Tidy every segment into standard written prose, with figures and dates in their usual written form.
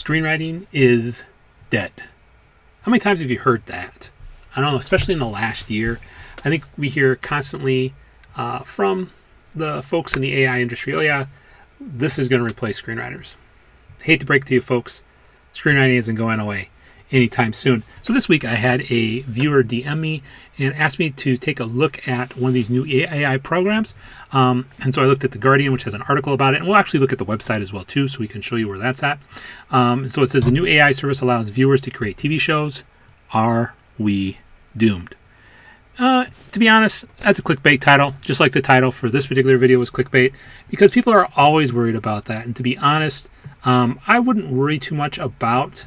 Screenwriting is dead. How many times have you heard that? I don't know, especially in the last year. I think we hear constantly from the folks in the AI industry, oh yeah, this is going to replace screenwriters. Hate to break it to you folks, screenwriting isn't going away anytime soon. So this week I had a viewer DM me and asked me to take a look at one of these new AI programs. And so I looked at The Guardian, which has an article about it, and we'll actually look at the website as well too, so we can show you where that's at. So it says the new AI service allows viewers to create TV shows. Are we doomed? To be honest, that's a clickbait title, just like the title for this particular video was clickbait, because people are always worried about that. And to be honest, I wouldn't worry too much about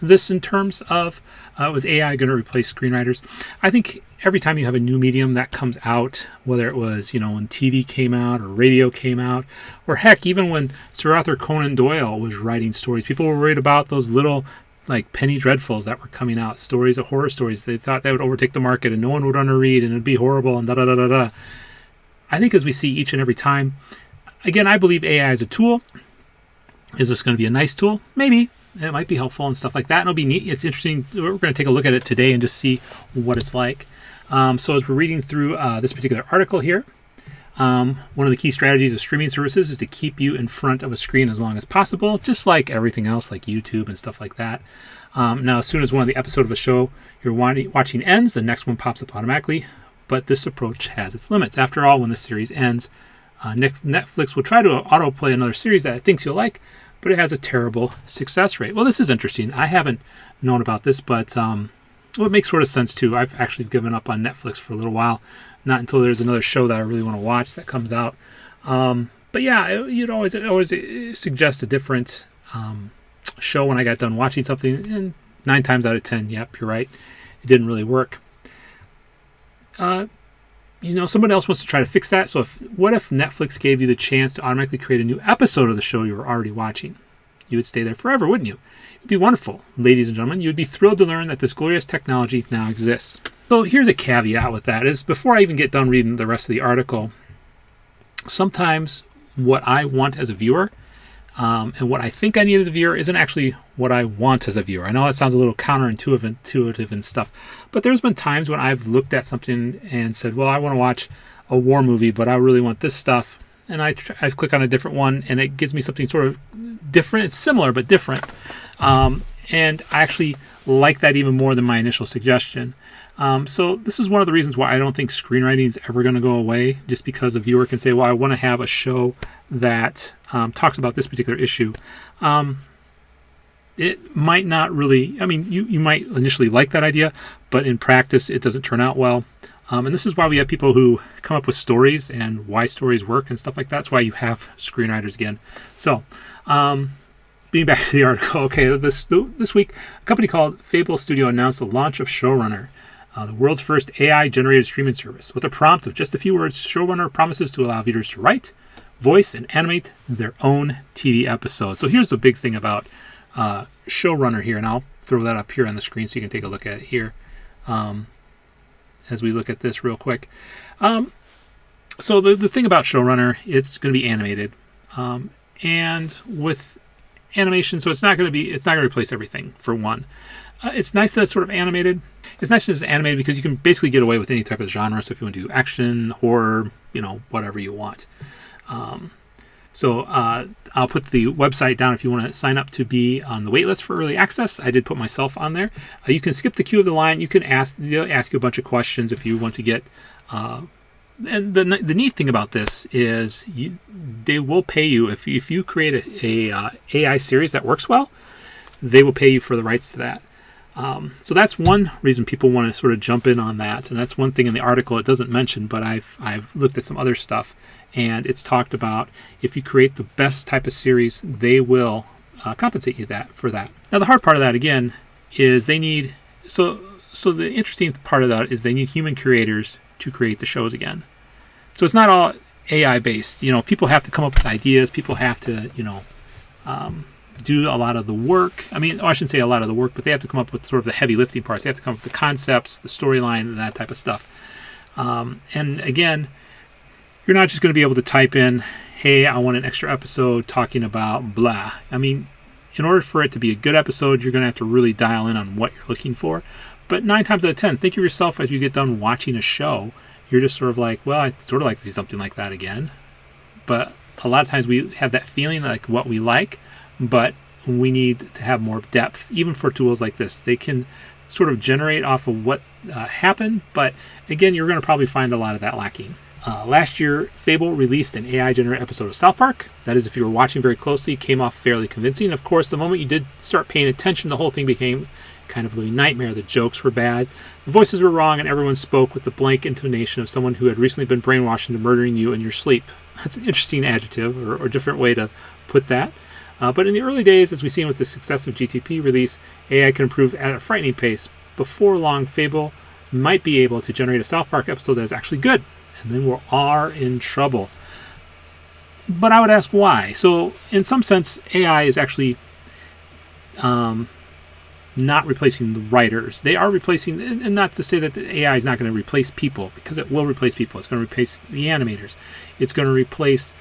this in terms of was AI going to replace screenwriters. I think every time you have a new medium that comes out, whether it was, when TV came out or radio came out, or heck, even when Sir Arthur Conan Doyle was writing stories, people were worried about those little like penny dreadfuls that were coming out, stories of horror stories. They thought that would overtake the market and no one would want to read and it'd be horrible and da-da-da-da-da. I think as we see each and every time, again, I believe AI is a tool. Is this going to be a nice tool? Maybe. It might be helpful and stuff like that. And it'll be neat. It's interesting. We're going to take a look at it today and just see what it's like. So as we're reading through this particular article here, one of the key strategies of streaming services is to keep you in front of a screen as long as possible, just like everything else, like YouTube and stuff like that. Now, as soon as one of the episodes of a show you're watching ends, the next one pops up automatically. But this approach has its limits. After all, when the series ends, Netflix will try to autoplay another series that it thinks you'll like, but it has a terrible success rate. Well, this is interesting. I haven't known about this, but it makes sort of sense too. I've actually given up on Netflix for a little while, not until there's another show that I really want to watch that comes out. But yeah, it always suggest a different show when I got done watching something, and 9 times out of 10, yep, you're right, it didn't really work. Someone else wants to try to fix that. So what if Netflix gave you the chance to automatically create a new episode of the show you were already watching? You would stay there forever, wouldn't you? It'd be wonderful, ladies and gentlemen. You'd be thrilled to learn that this glorious technology now exists. So here's a caveat with that is before I even get done reading the rest of the article, sometimes what I want as a viewer and what I think I need as a viewer isn't actually what I want as a viewer. I know that sounds a little counterintuitive and stuff, but there's been times when I've looked at something and said, well, I want to watch a war movie, but I really want this stuff. And I click on a different one and it gives me something sort of different. It's similar, but different. And I actually like that even more than my initial suggestion. So this is one of the reasons why I don't think screenwriting is ever going to go away, just because a viewer can say, well, I want to have a show that talks about this particular issue. It might not really, you might initially like that idea, but in practice, it doesn't turn out well. And this is why we have people who come up with stories and why stories work and stuff like that. That's why you have screenwriters again. So, being back to the article, okay, this week, a company called Fable Studio announced the launch of Showrunner, the world's first AI-generated streaming service. With a prompt of just a few words, Showrunner promises to allow viewers to write, voice, and animate their own TV episodes. So here's the big thing about Showrunner here, and I'll throw that up here on the screen so you can take a look at it here as we look at this real quick. So the thing about Showrunner, it's going to be animated, and with animation, so it's not going to replace everything. For one, it's nice that it's sort of animated. It's nice that it's animated because you can basically get away with any type of genre. So if you want to do action, horror, whatever you want. So I'll put the website down if you want to sign up to be on the wait list for early access. I did put myself on there. You can skip the queue of the line. You can they'll ask you a bunch of questions if you want to get. And the neat thing about this is they will pay you if you create a AI series that works well. They will pay you for the rights to that. So that's one reason people want to sort of jump in on that, and that's one thing in the article it doesn't mention, but I've looked at some other stuff, and it's talked about if you create the best type of series, they will compensate you for that. Now the hard part of that again is they need so the interesting part of that is they need human creators to create the shows again. So it's not all AI based. People have to come up with ideas. People have to do a lot of the work. I shouldn't say a lot of the work, but they have to come up with sort of the heavy lifting parts. They have to come up with the concepts, the storyline, and that type of stuff. And again, you're not just going to be able to type in, hey, I want an extra episode talking about blah. in order for it to be a good episode, you're going to have to really dial in on what you're looking for. But 9 times out of 10, think of yourself as you get done watching a show. You're just sort of like, well, I'd sort of like to see something like that again. But a lot of times we have that feeling like what we like, but we need to have more depth, even for tools like this. They can sort of generate off of what happened, but again, you're going to probably find a lot of that lacking. Last year, Fable released an AI-generated episode of South Park. That is, if you were watching very closely, came off fairly convincing. Of course, the moment you did start paying attention, the whole thing became kind of a nightmare. The jokes were bad, the voices were wrong, and everyone spoke with the blank intonation of someone who had recently been brainwashed into murdering you in your sleep. That's an interesting adjective or different way to put that. But in the early days, as we've seen with the success of GTP release, AI can improve at a frightening pace. Before long, Fable might be able to generate a South Park episode that is actually good, and then we are in trouble. But I would ask why. So in some sense, AI is actually not replacing the writers. They are replacing, and not to say that the AI is not going to replace people, because it will replace people. It's going to replace the animators. It's going to replace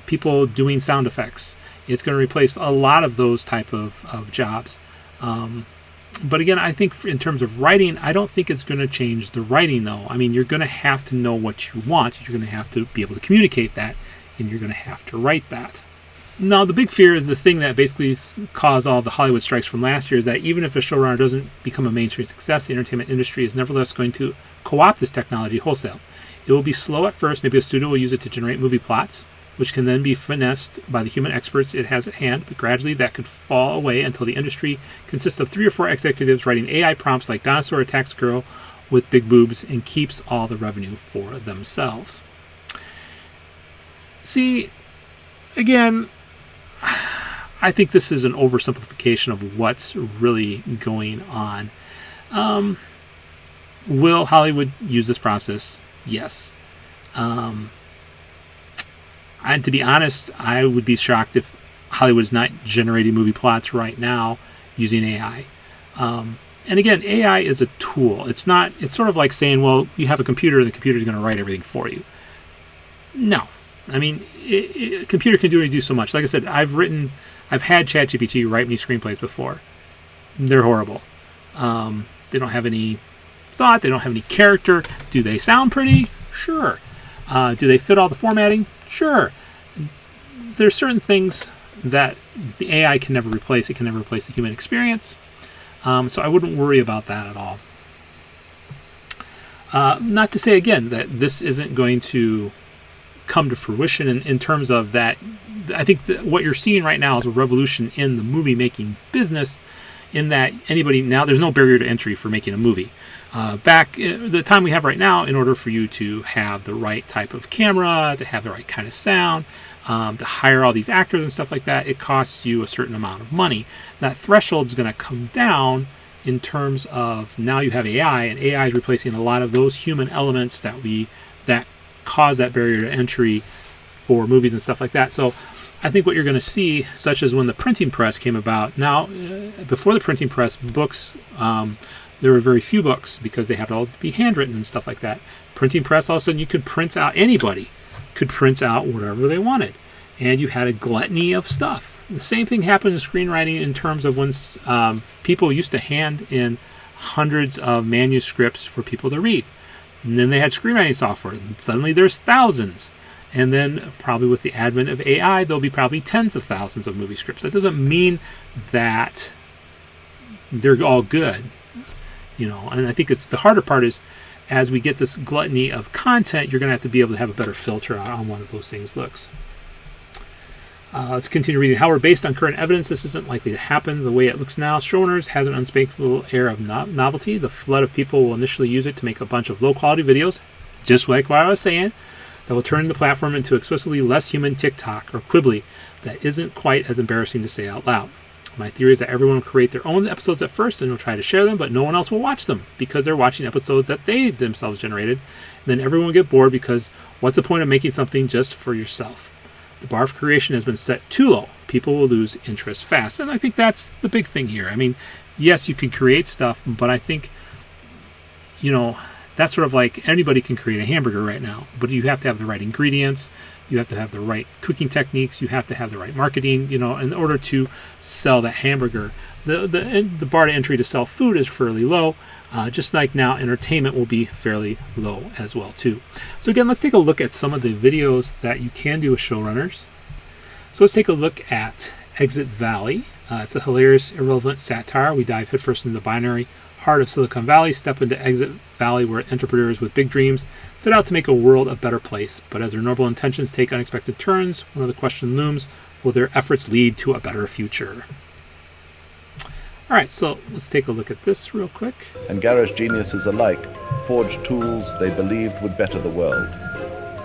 people doing sound effects. It's going to replace a lot of those type of jobs. But again, I think in terms of writing, I don't think it's going to change the writing, though. I mean, you're going to have to know what you want. You're going to have to be able to communicate that, and you're going to have to write that. Now, the big fear is the thing that basically caused all the Hollywood strikes from last year, is that even if a showrunner doesn't become a mainstream success, the entertainment industry is nevertheless going to co-opt this technology wholesale. It will be slow at first. Maybe a studio will use it to generate movie plots, which can then be finessed by the human experts it has at hand, but gradually that could fall away until the industry consists of 3 or 4 executives writing AI prompts like Dinosaur Attacks Girl with Big Boobs and keeps all the revenue for themselves. See, again, I think this is an oversimplification of what's really going on. Will Hollywood use this process? Yes. And to be honest, I would be shocked if Hollywood is not generating movie plots right now using AI. And again, AI is a tool. It's sort of like saying, well, you have a computer and the computer is going to write everything for you. No. I mean, a computer can do so much. Like I said, I've had ChatGPT write me screenplays before. They're horrible. They don't have any thought. They don't have any character. Do they sound pretty? Sure. Do they fit all the formatting? Sure. There's certain things that the AI can never replace. It can never replace the human experience. So I wouldn't worry about that at all. Not to say, again, that this isn't going to come to fruition in terms of that. I think that what you're seeing right now is a revolution in the movie making business, in that now there's no barrier to entry for making a movie. Back the time we have right now, in order for you to have the right type of camera, to have the right kind of sound, to hire all these actors and stuff like that, it costs you a certain amount of money. That threshold is going to come down in terms of now you have AI, and AI is replacing a lot of those human elements that cause that barrier to entry for movies and stuff like that. So I think what you're going to see, such as when the printing press came about. Now, before the printing press, books, there were very few books because they had to all be handwritten and stuff like that. Printing press, all of a sudden you could print out, anybody could print out whatever they wanted. And you had a gluttony of stuff. The same thing happened in screenwriting in terms of when people used to hand in hundreds of manuscripts for people to read. And then they had screenwriting software. And suddenly there's thousands. And then probably with the advent of AI, there'll be probably tens of thousands of movie scripts. That doesn't mean that they're all good, And I think it's the harder part is, as we get this gluttony of content, you're going to have to be able to have a better filter on one of those things looks. Let's continue reading. However, based on current evidence, this isn't likely to happen the way it looks now. Showrunners has an unspeakable air of novelty. The flood of people will initially use it to make a bunch of low-quality videos, just like what I was saying, that will turn the platform into explicitly less human TikTok or Quibbly that isn't quite as embarrassing to say out loud. My theory is that everyone will create their own episodes at first and will try to share them, but no one else will watch them because they're watching episodes that they themselves generated. And then everyone will get bored because what's the point of making something just for yourself? The bar for creation has been set too low. People will lose interest fast. And I think that's the big thing here. I mean, yes, you can create stuff, but I think, That's sort of like anybody can create a hamburger right now, but you have to have the right ingredients, you have to have the right cooking techniques, you have to have the right marketing, in order to sell that hamburger. The bar to entry to sell food is fairly low, just like now entertainment will be fairly low as well too. So again, let's take a look at some of the videos that you can do with showrunners. So let's take a look at Exit Valley. It's a hilarious, irrelevant satire. We dive headfirst into the binary heart of Silicon Valley, step into Exit Valley, where entrepreneurs with big dreams set out to make a world a better place. But as their noble intentions take unexpected turns, one of the question looms, will their efforts lead to a better future? All right, so let's take a look at this real quick. And garage geniuses alike forged tools they believed would better the world.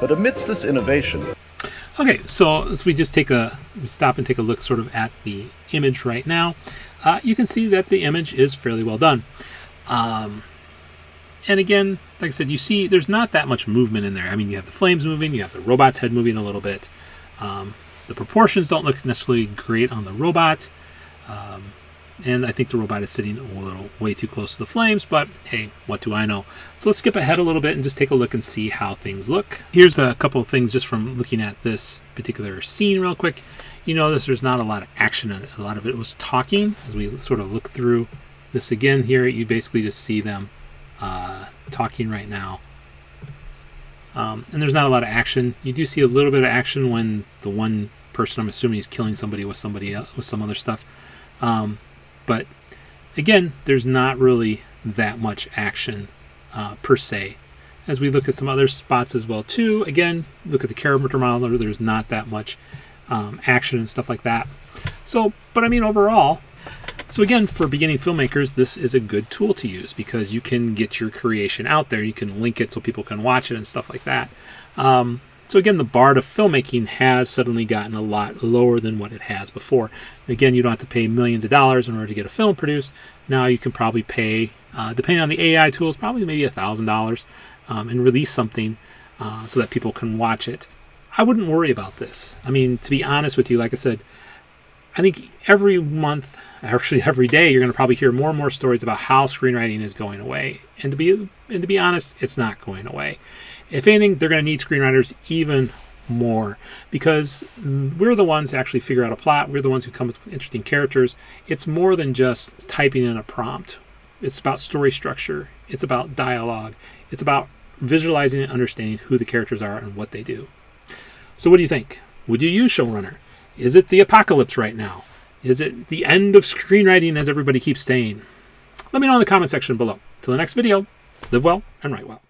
But amidst this innovation... Okay, so as we just stop and take a look sort of at the image right now, you can see that the image is fairly well done. And again, like I said, you see there's not that much movement in there. I mean, you have the flames moving, you have the robot's head moving a little bit. The proportions don't look necessarily great on the robot. And I think the robot is sitting a little way too close to the flames, but hey, what do I know? So let's skip ahead a little bit and just take a look and see how things look. Here's a couple of things just from looking at this particular scene real quick. You notice there's not a lot of action in it. A lot of it was talking. As we sort of look through this again here, you basically just see them talking right now. And there's not a lot of action. You do see a little bit of action when the one person, I'm assuming, is killing somebody with somebody else, with some other stuff. But again, there's not really that much action per se. As we look at some other spots as well too, again, look at the character model, there's not that much action and stuff like that. So, but I mean overall, so again, for beginning filmmakers, this is a good tool to use because you can get your creation out there. You can link it so people can watch it and stuff like that. So again, the bar to filmmaking has suddenly gotten a lot lower than what it has before. Again, you don't have to pay millions of dollars in order to get a film produced. Now you can probably pay, depending on the AI tools, probably maybe $1,000 and release something so that people can watch it. I wouldn't worry about this. I mean, to be honest with you, like I said, I think every month, actually every day, you're going to probably hear more and more stories about how screenwriting is going away. And to be honest, it's not going away. If anything, they're going to need screenwriters even more because we're the ones that actually figure out a plot. We're the ones who come up with interesting characters. It's more than just typing in a prompt. It's about story structure. It's about dialogue. It's about visualizing and understanding who the characters are and what they do. So what do you think? Would you use Showrunner? Is it the apocalypse right now? Is it the end of screenwriting as everybody keeps saying? Let me know in the comment section below. Till the next video, live well and write well.